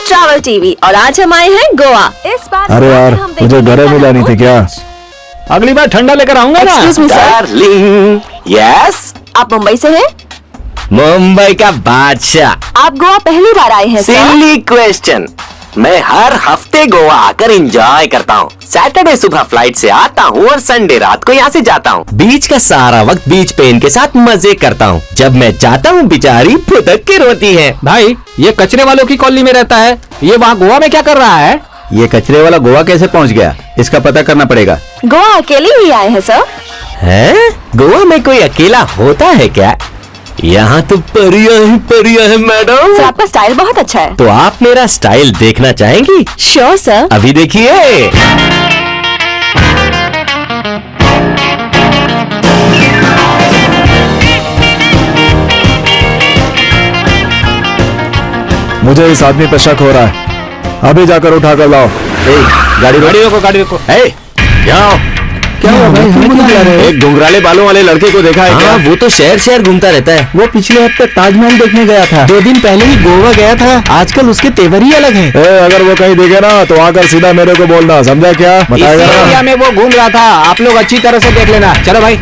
Travel TV और आज हम आए हैं गोवा। इस बार अरे यार मुझे गरम मिलानी थी क्या? अगली बार ठंडा लेकर आऊंगा ना। Excuse me, sir. Darling, yes, आप मुंबई से हैं? मुंबई का बादशाह। आप गोवा पहली बार आए हैं सर? Silly question. मैं हर हफ्ते गोवा आकर एंजॉय करता हूँ। सैटरडे सुबह फ्लाइट से आता हूँ और संडे रात को यहाँ से जाता हूँ। बीच का सारा वक्त बीच पे इनके साथ मजे करता हूँ। जब मैं जाता हूँ बेचारी फुदक के रोती है। भाई ये कचरे वालों की कॉलोनी में रहता है, ये वहाँ गोवा में क्या कर रहा है? ये कचरे वाला गोवा कैसे पहुंच गया, इसका पता करना पड़ेगा। गोवा अकेले ही आए हैं सर? हैं? गोवा में कोई अकेला होता है क्या? यहाँ तो परियां है मैडम। सर आपका स्टाइल बहुत अच्छा है। तो आप मेरा स्टाइल देखना चाहेंगी? Sure sir. अभी देखिए। मुझे इस आदमी पर शक हो रहा है, अभी जाकर उठा कर लाओ। गाड़ी रोको, गाड़ी रोको। जाओ। क्या हुआ भाई, हमें क्यों बुला रहे हो? एक घुंघराले बालों वाले लड़के को देखा है क्या? वो तो शहर शहर घूमता रहता है। वो पिछले हफ्ते ताजमहल देखने गया था। 2 दिन पहले ही गोवा गया था। आजकल उसके तेवर ही अलग है। अगर वो कहीं दिखे ना तो आकर सीधा मेरे को बोलना, समझा क्या? इस बताएगा एरिया में वो घूम रहा था, आप लोग अच्छी तरह से देख लेना। चलो भाई,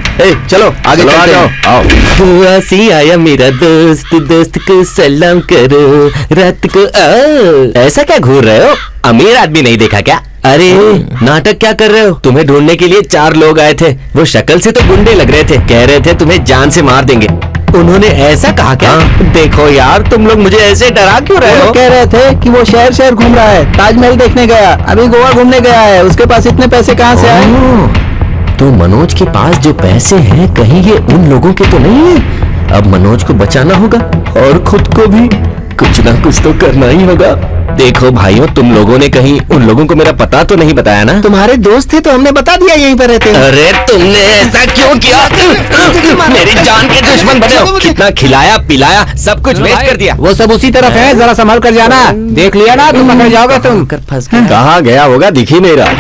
चलो आगे चलो, आ चलते जाओ, हैं। आओ। गोवा से आया मेरा दोस्त, दोस्त को सलाम करो, रात को आओ। ऐसा क्या घूर रहे हो? अमीर आदमी नहीं देखा क्या? अरे नाटक क्या कर रहे हो? तुम्हें ढूंढने के लिए 4 लोग आए थे। वो शक्ल से तो गुंडे लग रहे थे। कह रहे थे तुम्हें जान से मार देंगे। उन्होंने ऐसा कहा क्या? देखो यार, तुम लोग मुझे ऐसे डरा क्यों रहे हो? कह रहे थे कि वो शहर शहर घूम रहा है, ताजमहल देखने गया, अभी गोवा घूमने गया है, उसके पास इतने पैसे कहाँ से आए? तो मनोज के पास जो पैसे हैं कहीं ये उन लोगों के तो नहीं है? अब मनोज को बचाना होगा और खुद को भी कुछ ना कुछ तो करना ही होगा। देखो भाइयों, तुम लोगों ने कहीं उन लोगों को मेरा पता तो नहीं बताया ना? तुम्हारे दोस्त थे तो हमने बता दिया यहीं पर रहते हैं। अरे तुमने ऐसा क्यों किया? मेरी जान के दुश्मन बने हो। कितना खिलाया पिलाया, सब कुछ वेस्ट कर दिया। वो सब उसी तरफ है, जरा संभाल कर जाना। देख लिया ना, तुम पकड़ जाओगे तुम। कहाँ गया होगा, दिख ही नहीं रहा।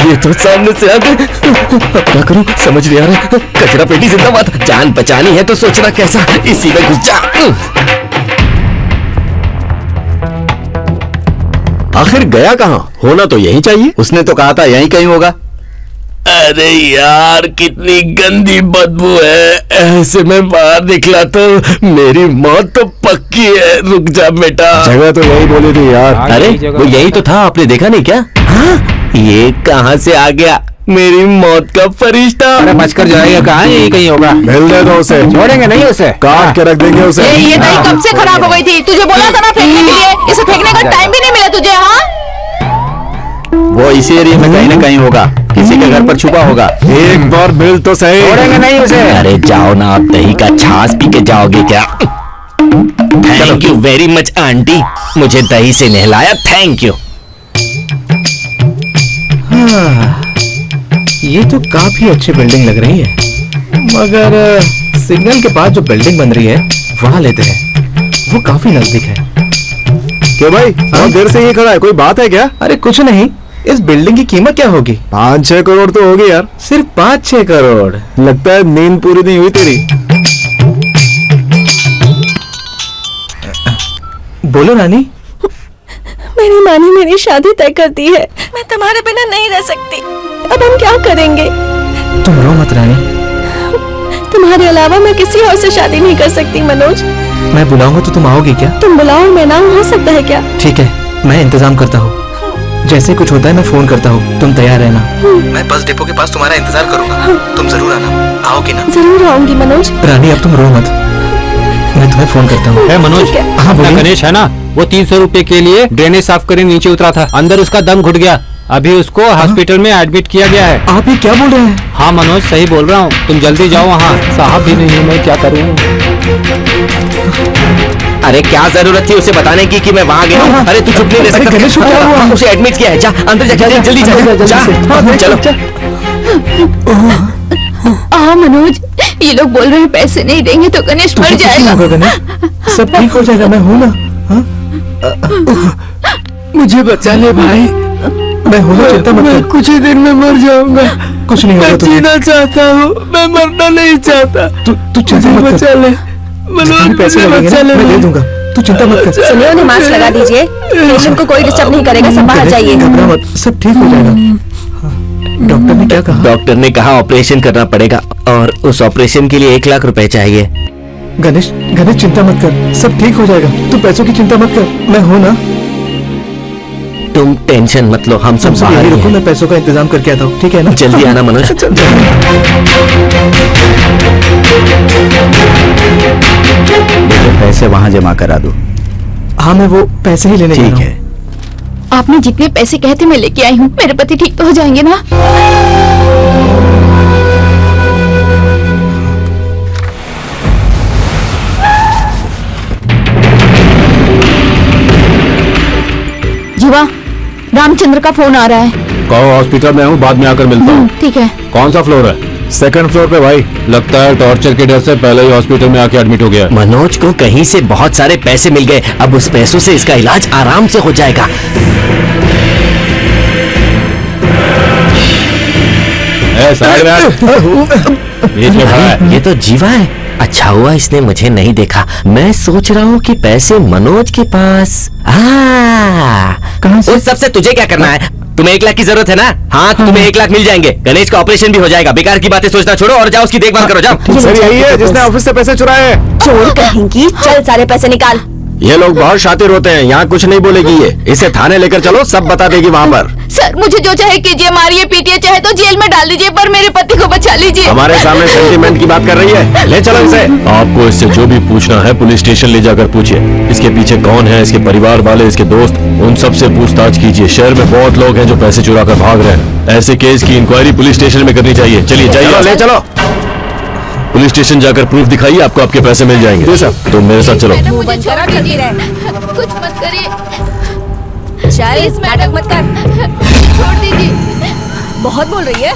ये तो सामने से आ गए। अब क्या करूं समझ नहीं आ रहा। कचरा पेटी जिंदाबाद। जान बचानी है तो सोचना कैसा, इसी में घुस जा। आखिर गया कहाँ? होना तो यही चाहिए। उसने तो कहा था यहीं कहीं होगा। अरे यार कितनी गंदी बदबू है, ऐसे में बाहर निकला तो मेरी मौत तो पक्की है। रुक जा बेटा। जगह तो यही बोली थी यार। अरे वो यही तो था, आपने देखा नहीं क्या? हाँ, ये कहाँ से आ गया? मेरी मौत का फरिश्ता। अरे बचकर जाएगा कहाँ, यही कहीं होगा। मिल दे दो उसे, छोड़ेंगे नहीं उसे, काट के रख देंगे उसे। ये दही कब से खराब हो गई थी? तुझे बोला था ना फेंकने के लिए, इसे फेंकने का टाइम भी नहीं मिला तुझे। हाँ, वो इसी एरिया में कहीं ना कहीं होगा, किसी के घर पर छुपा होगा। एक बार मिल तो सही। छोड़ेंगे नहीं उसे। अरे जाओ ना, आप दही का छाछ पी के जाओगे क्या? Thank you very much aunty, मुझे दही से नहलाया। Thank you. ये तो काफी अच्छी बिल्डिंग लग रही है, मगर सिग्नल के पास जो बिल्डिंग बन रही है वहां लेते हैं, वो काफी नजदीक है। क्यों भाई, बहुत देर से ये खड़ा है, कोई बात है क्या? अरे कुछ नहीं, इस बिल्डिंग की कीमत क्या होगी? 5-6 करोड़ तो होगी यार। सिर्फ 5-6 करोड़? लगता है नींद पूरी नहीं हुई तेरी। बोलो रानी। मेरी माँ ने मेरी शादी तय कर दी है। मैं तुम्हारे बिना नहीं रह सकती। अब हम क्या करेंगे? तुम रो मत रानी। तुम्हारे अलावा मैं किसी और से शादी नहीं कर सकती मनोज। मैं बुलाऊंगा तो तुम आओगी क्या? तुम बुलाओ मैं ना हो सकता है क्या? ठीक है, मैं इंतजाम करता हूँ। जैसे कुछ होता है मैं फोन करता हूँ, तुम तैयार रहना। मैं बस डिपो के पास तुम्हारा इंतजार करूंगा, तुम जरूर आना। आओगी ना? जरूर आऊंगी मनोज। रानी अब तुम रो मत, मैं तुम्हें फोन करता हूँ। मनोज, ठीक है। हाँ अपना बोलिए। गणेश है ना, वो 300 रुपए के लिए ड्रेनेज साफ करने नीचे उतरा था, अंदर उसका दम घुट गया। अभी उसको हॉस्पिटल में एडमिट किया गया है। आप ये क्या बोल रहे हैं? हाँ मनोज, सही बोल रहा हूँ, तुम जल्दी जाओ वहाँ। साहब भी नहीं है, मैं क्या करूँ? अरे क्या जरूरत थी उसे बताने की कि मैं वहाँ गया हूँ? अरे तू चुप नहीं रह सकता। अरे गणेश, क्या हुआ? उसे एडमिट किया है, जा अंदर जा, जल्दी जा। चलो हाँ मनोज, ये लोग बोल रहे हैं पैसे नहीं देंगे तो गणेश मर जाएगा। गणेश सब ठीक हो जाएगा, मैं हूँ ना। मुझे बचा ले भाई, मैं हूँ ना, चिंता मत कर। कुछ ही दिन में मर जाऊंगा। कुछ नहीं होगा। जीना चाहता हूँ, मैं मरना नहीं चाहता। तू चिंता मत कर। पैसे लगेंगे ना, मैं दे दूंगा। तू चिंता मत कर। सुनिए, उन्हें मास्क लगा दीजिए। पेशेंट को कोई डिस्टर्ब नहीं करेगा, सब बाहर जाइए। घबरा मत, सब ठीक हो जाएगा। डॉक्टर ने क्या कहा? डॉक्टर ने कहा ऑपरेशन करना पड़ेगा और उस ऑपरेशन के लिए 1 लाख रुपए चाहिए। गणेश गणेश चिंता मत कर, सब ठीक हो जाएगा। तू पैसों की चिंता मत कर, मैं हूं ना। तुम टेंशन मत लो, हम सब बाहर यही ही रुको, हैं। मैं पैसों का इंतजाम करके आता हूँ, ठीक है ना? जल्दी आना मनोज। बेटे पैसे वहां जमा करा दो। हाँ, मैं वो पैसे ही लेने जा ठीक रहा है। हूँ। आपने जितने पैसे कहे थे मैं लेके आई हूँ। मेरे पति ठीक तो हो जाएंगे ना? जीवा, रामचंद्र का फोन आ रहा है। कहो हॉस्पिटल में हूँ, बाद में आकर मिलता हूँ। ठीक है। कौन सा फ्लोर है? 2nd फ्लोर पे भाई। लगता है टॉर्चर के डर से पहले ही हॉस्पिटल में आके एडमिट हो गया है। मनोज को कहीं से बहुत सारे पैसे मिल गए, अब उस पैसों से इसका इलाज आराम से हो जाएगा। साइड में बीच में खड़ा है। ये तो जीवा है। अच्छा हुआ इसने मुझे नहीं देखा। मैं सोच रहा हूँ कि पैसे मनोज के पास। कहाँ से? उस सबसे तुझे क्या करना है? तुम्हें 1 लाख की जरूरत है ना? हाँ, तो तुम्हें 1 लाख मिल जाएंगे। गणेश का ऑपरेशन भी हो जाएगा। बेकार की बातें सोचना छोड़ो और जाओ उसकी देखभाल करो, जाओ। सर यही है जिसने ऑफिस से पैसे चुराए हैं। चोर कहेंगी, चल सारे पैसे निकाल। ये लोग बहुत शातिर होते हैं, यहाँ कुछ नहीं बोलेगी ये। इसे थाने लेकर चलो, सब बता देगी वहाँ पर। सर, मुझे जो चाहे कीजिए, मारिए पीटिए, चाहे तो जेल में डाल दीजिए, पर मेरे पति को बचा लीजिए। हमारे सामने सेंटीमेंट की बात कर रही है। ले चलो इसे। आपको इससे जो भी पूछना है पुलिस स्टेशन ले जाकर पूछिए। इसके पीछे कौन है, इसके परिवार वाले, इसके दोस्त, उन सब से पूछताछ कीजिए। शहर में बहुत लोग हैं जो पैसे चुरा कर भाग रहे हैं। ऐसे केस की इंक्वायरी पुलिस स्टेशन में करनी चाहिए। चलिए जाइए, ले चलो। पुलिस स्टेशन जाकर प्रूफ दिखाइए, आपको आपके पैसे मिल जाएंगे। जी सर। तुम मेरे साथ चलो। मुझे छोड़ दीजिए, कुछ मत करिए। शायद नाटक मत कर, छोड़ दीजिए। बहुत बोल रही है।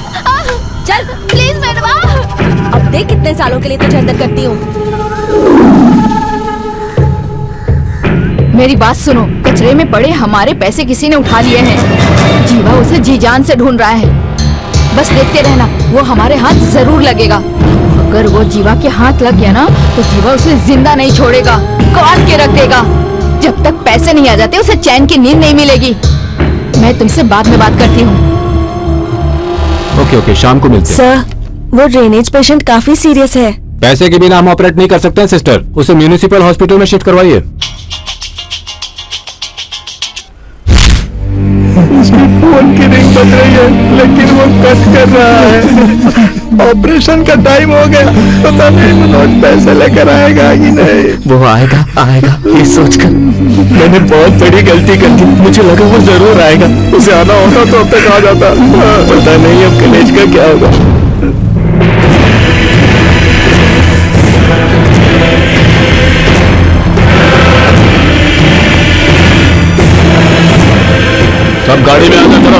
चल प्लीज मैडम। अब देख कितने सालों के लिए तुझे अंदर करती हूँ। मेरी बात सुनो, कचरे में पड़े हमारे पैसे किसी ने उठा लिए हैं। जीवा उसे जी जान से ढूंढ रहा है। बस देखते रहना, वो हमारे हाथ जरूर लगेगा। अगर वो जीवा के हाथ लग गया ना, तो जीवा उसे जिंदा नहीं छोड़ेगा, काट के रख देगा। जब तक पैसे नहीं आ जाते उसे चैन की नींद नहीं मिलेगी। मैं तुमसे बाद में बात करती हूँ। ओके, शाम को मिलते हैं। सर, वो ड्रेनेज पेशेंट काफी सीरियस है। पैसे के बिना हम ऑपरेट नहीं कर सकते हैं सिस्टर। उसे म्यूनिसिपल हॉस्पिटल में शिफ्ट करवाइए। फोन की रिंग बज रही है, लेकिन वो कट कर रहा है। ऑपरेशन का टाइम हो गया, पता नहीं मनोज पैसे लेकर आएगा कि नहीं। वो आएगा आएगा ये सोचकर मैंने बहुत बड़ी गलती कर दी। मुझे लगा वो जरूर आएगा। उसे आना होता तो अब तक आ जाता। पता नहीं अब गणेश का क्या होगा। सब गाड़ी में आकर चलो।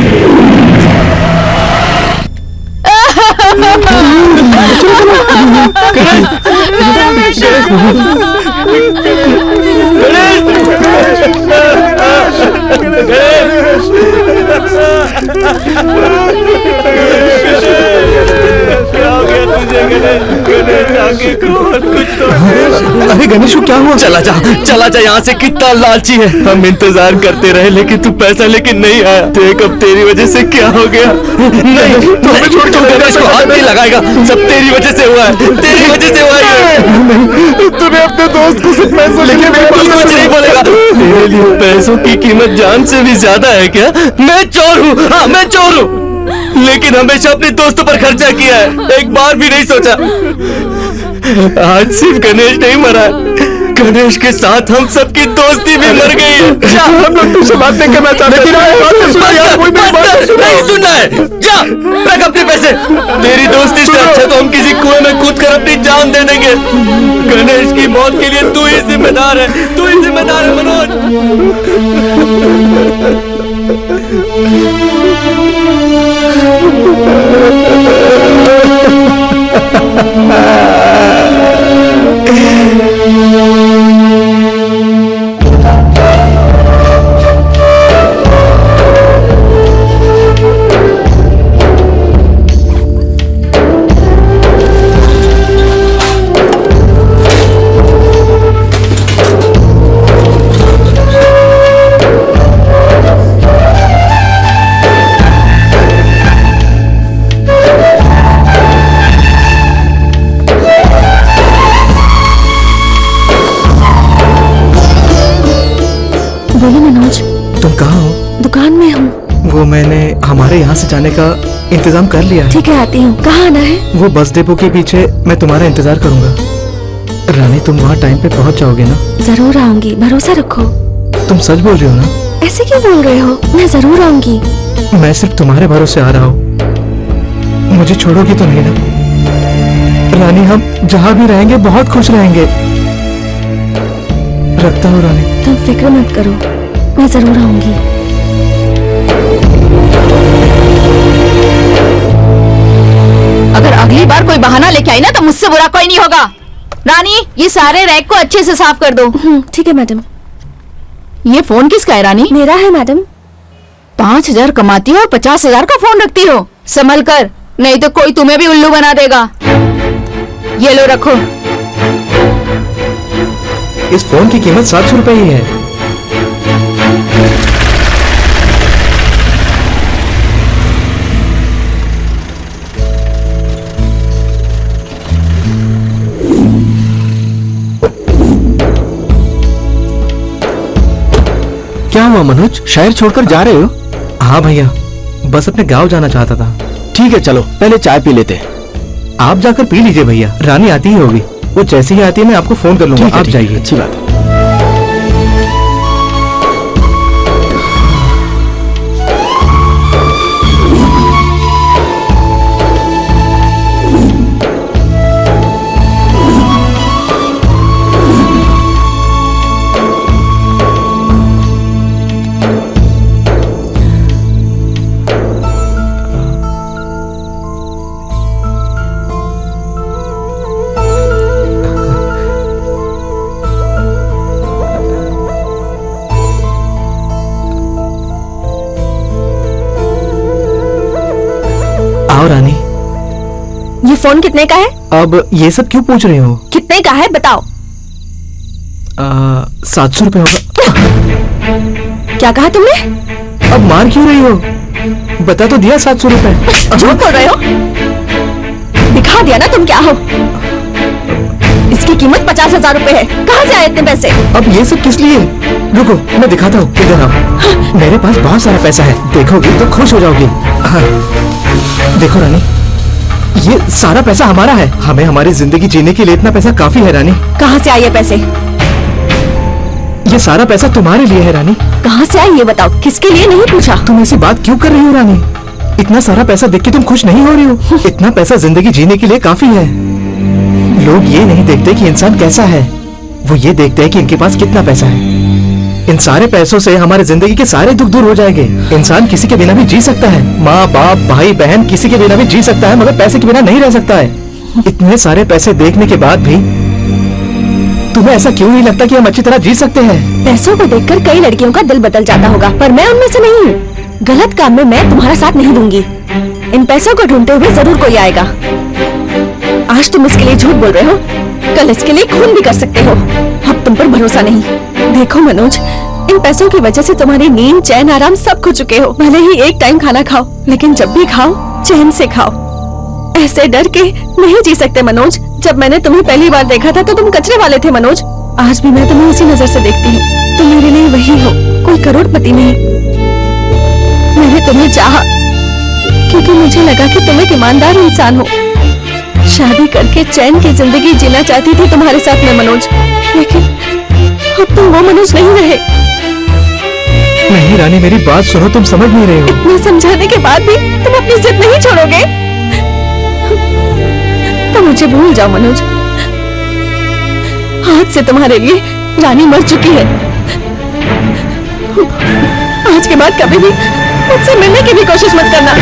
अरे गणेश को क्या हुआ? चला जा यहाँ से। कितना लालची है। हम इंतजार करते रहे, लेकिन तू पैसा लेके नहीं आया। देख अब तेरी वजह से क्या हो गया। नहीं, तू गणेश को हाथ नहीं लगाएगा। सब तेरी वजह से हुआ है, तेरी वजह से हुआ है। तूने अपने दोस्त को सिर्फ पैसों लेके तू कुछ नहीं बोलेगा। तेरे लिए पैसों की कीमत जान से भी ज्यादा है क्या? मैं चोर हूँ, हाँ मैं चोर हूँ, लेकिन हमेशा अपने दोस्तों पर खर्चा किया है, एक बार भी नहीं सोचा। आज सिर्फ गणेश नहीं मरा, गणेश के साथ हम सबकी दोस्ती भी मर गई है। हम लोग तुझसे बात नहीं करना चाहते। नहीं सुनना है, जा रख अपने पैसे। तेरी दोस्ती से अच्छा तो हम किसी कुएं में कूद कर अपनी जान दे देंगे। गणेश की मौत के लिए तू ही जिम्मेदार है, तू ही जिम्मेदार है मनोज। तुम्हारे यहाँ से जाने का इंतजाम कर लिया है। ठीक है, आती हूँ। कहाँ आना है? वो बस डिपो के पीछे, मैं तुम्हारा इंतजार करूंगा। रानी, तुम वहाँ टाइम पे पहुँच जाओगे ना? जरूर आऊंगी, भरोसा रखो। तुम सच बोल रही हो ना? ऐसे क्यों बोल रहे हो? मैं जरूर आऊंगी। मैं सिर्फ तुम्हारे भरोसे आ रहा हूँ, मुझे छोड़ोगी तो नहीं ना? रानी, हम जहाँ भी रहेंगे बहुत खुश रहेंगे। रखता हूँ रानी। तुम फिक्र मत करो, मैं जरूर आऊंगी। अगर अगली बार कोई बहाना लेके आई ना तो मुझसे बुरा कोई नहीं होगा। रानी, ये सारे रैक को अच्छे से साफ कर दो। ठीक है मैडम। ये फोन किसका है रानी? मेरा है मैडम। 5,000 कमाती हो और 50,000 का फोन रखती हो। संभल कर, नहीं तो कोई तुम्हें भी उल्लू बना देगा। ये लो, रखो। इस फोन की कीमत 700 रुपए ही है। क्या हुआ मनोज, शहर छोड़कर जा रहे हो? हाँ भैया, बस अपने गांव जाना चाहता था। ठीक है, चलो पहले चाय पी लेते हैं। आप जाकर पी लीजिए भैया, रानी आती ही होगी। वो जैसे ही आती है मैं आपको फोन कर लूंगा। ठीक है, आप ठीक है, जाइए। अच्छी बात है। आओ रानी। ये फोन कितने का है? अब ये सब क्यों पूछ रही हो? कितने का है बताओ। 700 रुपए होगा। क्या कहा तुमने? अब मार क्यों रही हो? बता तो दिया 700 रुपए। झूठ बोल रहे हो? दिखा दिया ना तुम क्या हो। इसकी कीमत 50,000 रुपए है। कहाँ से आए इतने पैसे? अब ये सब किस लिए? रुको, मैं दिखाता हूँ। इधर आओ। मेरे पास बहुत सारा पैसा है, देखोगी तो खुश हो जाओगी। हाँ, देखो रानी, ये सारा पैसा हमारा है। हमें हमारी जिंदगी जीने के लिए इतना पैसा काफी है रानी। कहाँ से आए ये पैसे? ये सारा पैसा तुम्हारे लिए है रानी। कहाँ से आए ये बताओ। किसके लिए नहीं पूछा? तुम ऐसी बात क्यों कर रही हो रानी? इतना सारा पैसा देख के तुम खुश नहीं हो रही हो? इतना पैसा जिंदगी जीने के लिए काफी है। लोग ये नहीं देखते कि इंसान कैसा है, वो ये देखते हैं कि इनके पास कितना पैसा है। इन सारे पैसों से हमारे जिंदगी के सारे दुख दूर हो जाएंगे। इंसान किसी के बिना भी जी सकता है। माँ बाप भाई बहन किसी के बिना भी जी सकता है, मगर पैसे के बिना नहीं रह सकता है। इतने सारे पैसे देखने के बाद भी तुम्हें ऐसा क्यों नहीं लगता कि हम अच्छी तरह जी सकते हैं? पैसों को देखकर कई लड़कियों का दिल बदल जाता होगा, पर मैं उनमें से नहीं हूँ। गलत काम में मैं तुम्हारा साथ नहीं दूंगी। इन पैसों को ढूंढते हुए जरूर कोई आएगा। आज तुम इसके लिए झूठ बोल रहे हो, कल इसके लिए खून भी कर सकते हो। अब तुम पर भरोसा नहीं। देखो मनोज, इन पैसों की वजह से तुम्हारी नींद, चैन, आराम सब खो चुके हो। भले ही एक टाइम खाना खाओ, लेकिन जब भी खाओ चैन से खाओ। ऐसे डर के नहीं जी सकते मनोज। जब मैंने तुम्हें पहली बार देखा था तो तुम कचरे वाले थे मनोज। आज भी मैं तुम्हें उसी नजर से देखती हूँ। तुम मेरे लिए वही हो, कोई करोड़पति नहीं। मैंने तुम्हें चाहा क्योंकि मुझे लगा कि तुम एक ईमानदार इंसान हो। शादी करके चैन की जिंदगी जीना चाहती थी तुम्हारे साथ में मनोज, लेकिन अब तुम वो मनोज नहीं रहे। नहीं रानी, मेरी बात सुनो, तुम समझ नहीं रहे हो। इतना समझाने के बाद भी तुम अपनी जिद नहीं छोड़ोगे तो मुझे भूल जाओ मनोज। आज से तुम्हारे लिए रानी मर चुकी है। आज के बाद कभी भी मुझसे मिलने की भी कोशिश मत करना।